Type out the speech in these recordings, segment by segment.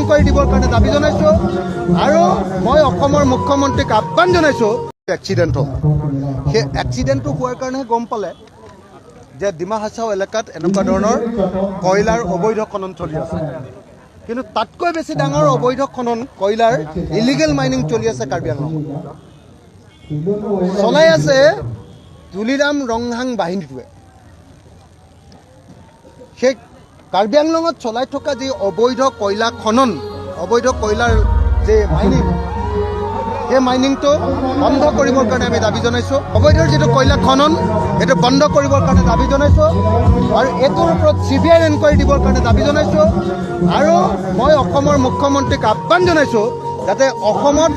Enquiry দিবৰ কাৰণে দাবী জনাইছোঁ আৰু মই অসমৰ মুখ্যমন্ত্ৰীক আহ্বান জনাইছোঁ। এক্সিডেণ্ট হ'ল, সেই এক্সিডেণ্টটো হোৱাৰ কাৰণেহে গম পালে যে ডিমা হাছাও এলেকাত এনেকুৱা ধৰণৰ কয়লাৰ অবৈধ খনন চলি আছে। কিন্তু তাতকৈ বেছি ডাঙৰ অবৈধ খনন কয়লাৰ ইলিগেল মাইনিং চলি আছে কাৰ্বি আংলঙত। চলাই আছে তুলিৰাম ৰংহাং বাহিনীটোৱে। সেই কাৰ্বি আংলঙত চলাই থকা যি অবৈধ কয়লা খনন, অবৈধ কয়লাৰ যে মাইনিং, সেই মাইনিংটো বন্ধ কৰিবৰ কাৰণে আমি দাবী জনাইছোঁ। অবৈধৰ যিটো কয়লা খনন সেইটো বন্ধ কৰিবৰ কাৰণে দাবী জনাইছোঁ আৰু এইটোৰ ওপৰত CBI এনকুৱাৰী দিবৰ কাৰণে দাবী জনাইছোঁ। আৰু মই অসমৰ মুখ্যমন্ত্ৰীক আহ্বান জনাইছোঁ যাতে অসমত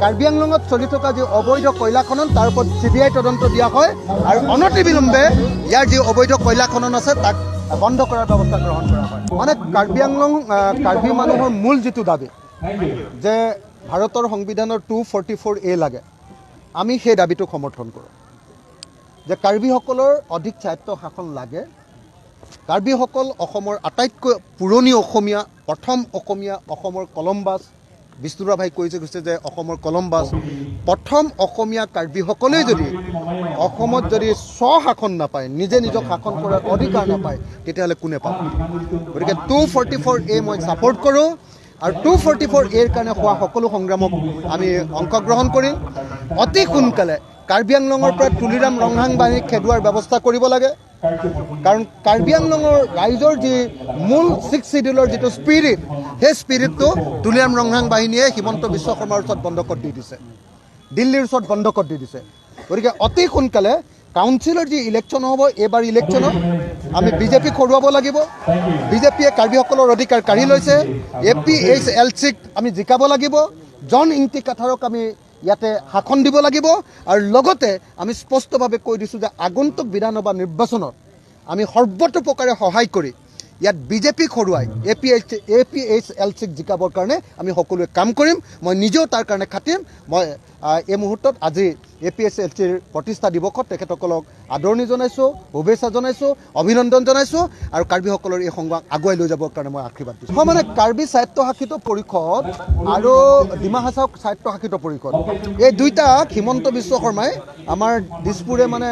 কাৰ্বি আংলঙত চলি থকা যি অবৈধ কয়লা খনন তাৰ ওপৰত CBI তদন্ত দিয়া হয় আৰু অনতিবিলম্বে ইয়াৰ যি অবৈধ কয়লা খনন আছে তাক বন্ধ কৰাৰ ব্যৱস্থা গ্ৰহণ কৰা হয়। মানে কাৰ্বি আংলং কাৰ্বি মানুহৰ মূল যিটো দাবী যে ভাৰতৰ সংবিধানৰ 244A লাগে, আমি সেই দাবীটোক সমৰ্থন কৰোঁ যে কাৰ্বিসকলৰ অধিক স্বায়ত্ব শাসন লাগে। কাৰ্বিসকল অসমৰ আটাইতকৈ পুৰণি অসমীয়া, প্ৰথম অসমীয়া, অসমৰ কলমবাজ। বিষ্ণুৰা ভাই কৈছে যে অসমৰ কলমবাজ প্ৰথম অসমীয়া কাৰ্বিসকলেই যদি অসমত যদি স্বশাসন নাপায়, নিজে নিজক শাসন কৰাৰ অধিকাৰ নাপায়, তেতিয়াহ'লে কোনে পাব? গতিকে 244A মই ছাপোৰ্ট কৰোঁ আৰু 244Aৰ কাৰণে হোৱা সকলো সংগ্ৰামক আমি অংশগ্ৰহণ কৰিম। অতি সোনকালে কাৰ্বি আংলঙৰ পৰা তুলিৰাম ৰংহাং বাহিনীক খেদোৱাৰ ব্যৱস্থা কৰিব লাগে। কাৰণ কাৰ্বি আংলঙৰ ৰাইজৰ যি মূল 6 শিডিউলৰ যিটো স্পিৰিট, সেই স্পিৰিটটো তুলিৰাম ৰংহাং বাহিনীয়ে হিমন্ত বিশ্ব শৰ্মাৰ ওচৰত বন্ধকত দি দিছে, দিল্লীৰ ওচৰত বন্ধকত দি দিছে। গতিকে অতি সোনকালে কাউন্সিলৰ যি ইলেকশ্যন হ'ব, এইবাৰ ইলেকশ্যনত আমি বিজেপিক হৰুৱাব লাগিব। বিজেপিয়ে কাৰ্বিসকলৰ অধিকাৰ কাঢ়ি লৈছে। APHLCক আমি জিকাব লাগিব। জন ইংতি কাঠাৰক আমি ইয়াতে শাসন দিব লাগিব আৰু লগতে আমি স্পষ্টভাৱে কৈ দিছোঁ যে আগন্তুক বিধানসভা নিৰ্বাচনত আমি সৰ্বতোপ্ৰকাৰে সহায় কৰি ইয়াত বিজেপিক হৰুৱাই APHLCক জিকাবৰ কাৰণে আমি সকলোৱে কাম কৰিম। মই নিজেও তাৰ কাৰণে খাটিম। মই এই মুহূৰ্তত আজি APHLCৰ প্ৰতিষ্ঠা দিৱসত তেখেতসকলক আদৰণি জনাইছোঁ, শুভেচ্ছা জনাইছোঁ, অভিনন্দন জনাইছোঁ আৰু কাৰ্বিসকলৰ এই সংগ্ৰাম আগুৱাই লৈ যাবৰ কাৰণে মই আশীৰ্বাদ দিছোঁ। মানে কাৰ্বি স্বায়ত্তশাসিত পৰিষদ আৰু ডিমা হাছাও স্বায়ত্তশাসিত পৰিষদ, এই দুইটাক হিমন্ত বিশ্ব শৰ্মাই আমাৰ দিছপুৰে মানে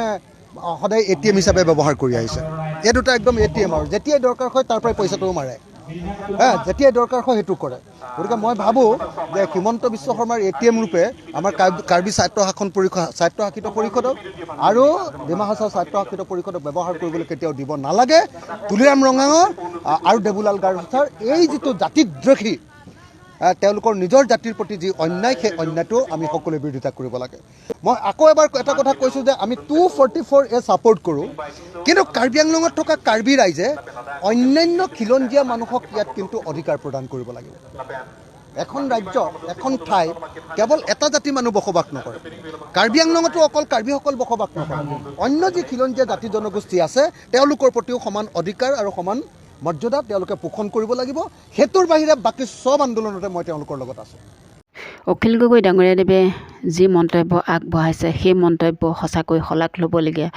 সদায় ATM হিচাপে ব্যৱহাৰ কৰি আহিছে। এই দুটা একদম ATM আৰু যেতিয়াই দৰকাৰ হয় তাৰ পৰাই পইচাটোও মাৰে, যেতিয়াই দৰকাৰ হয় সেইটো কৰে। গতিকে মই ভাবোঁ যে হিমন্ত বিশ্ব শৰ্মাৰ ATM ৰূপে আমাৰ কাৰ্বি স্বায়ত্তশাসিত পৰিষদক আৰু ডিমা হাছাও স্বায়ত্তশাসিত পৰিষদক ব্যৱহাৰ কৰিবলৈ কেতিয়াও দিব নালাগে। তুলিৰাম ৰংহাঙৰ আৰু দেবুলাল গাৰোচাৰ এই যিটো জাতিদ্ৰোহী, তেওঁলোকৰ নিজৰ জাতিৰ প্ৰতি যি অন্যায়, সেই অন্যায়টো আমি সকলোৱে বিৰোধিতা কৰিব লাগে। মই আকৌ এবাৰ এটা কথা কৈছোঁ যে আমি 244A ছাপোৰ্ট কৰোঁ, কিন্তু কাৰ্বি আংলঙত থকা কাৰ্বি ৰাইজে অন্যান্য খিলঞ্জীয়া মানুহক ইয়াত কিন্তু অধিকাৰ প্ৰদান কৰিব লাগিব। এখন ৰাজ্য, এখন ঠাই কেৱল এটা জাতি মানুহ বসবাস নকৰে। কাৰ্বি আংলঙতো অকল কাৰ্বিসকল বসবাস নকৰে, অন্য যি খিলঞ্জীয়া জাতি জনগোষ্ঠী আছে তেওঁলোকৰ প্ৰতিও সমান অধিকাৰ আৰু সমান মৰ্যাদা তেওঁলোকে পোষণ কৰিব লাগিব। সেইটোৰ বাহিৰে বাকী চব আন্দোলনতে মই তেওঁলোকৰ লগত আছোঁ। অখিল গগৈ ডাঙৰীয়াদেৱে যি মন্তব্য আগবঢ়াইছে সেই মন্তব্য সঁচাকৈ শলাগ ল'বলগীয়া।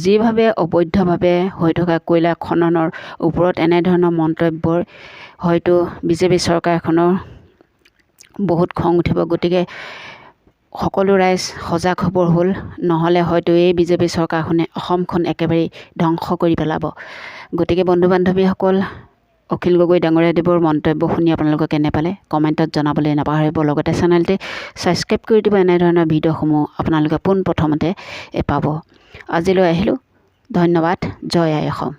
যিভাৱে অবৈধভাৱে হৈ থকা কয়লা খননৰ ওপৰত এনেধৰণৰ মন্তব্যৰ হয়তো বিজেপি চৰকাৰখনৰ বহুত খং উঠিব। গতিকে সকলো ৰাইজ সজাগ হ'বৰ হ'ল, নহ'লে হয়তো এই বিজেপি চৰকাৰখনে অসমখন একেবাৰে ধ্বংস কৰি পেলাব। গতিকে বন্ধু বান্ধৱীসকল, অখিল গগৈ ডাঙৰীয়াদেৱৰ মন্তব্য শুনি আপোনালোকে কেনে পালে কমেণ্টত জনাবলৈ নাপাহৰিব। লগতে চেনেলটি ছাবস্ক্ৰাইব কৰি দিব। এনেধৰণৰ ভিডিঅ'সমূহ আপোনালোকে পোনপ্ৰথমতে পাব। আজিলৈ আহিলোঁ। ধন্যবাদ। জয় আই অসম।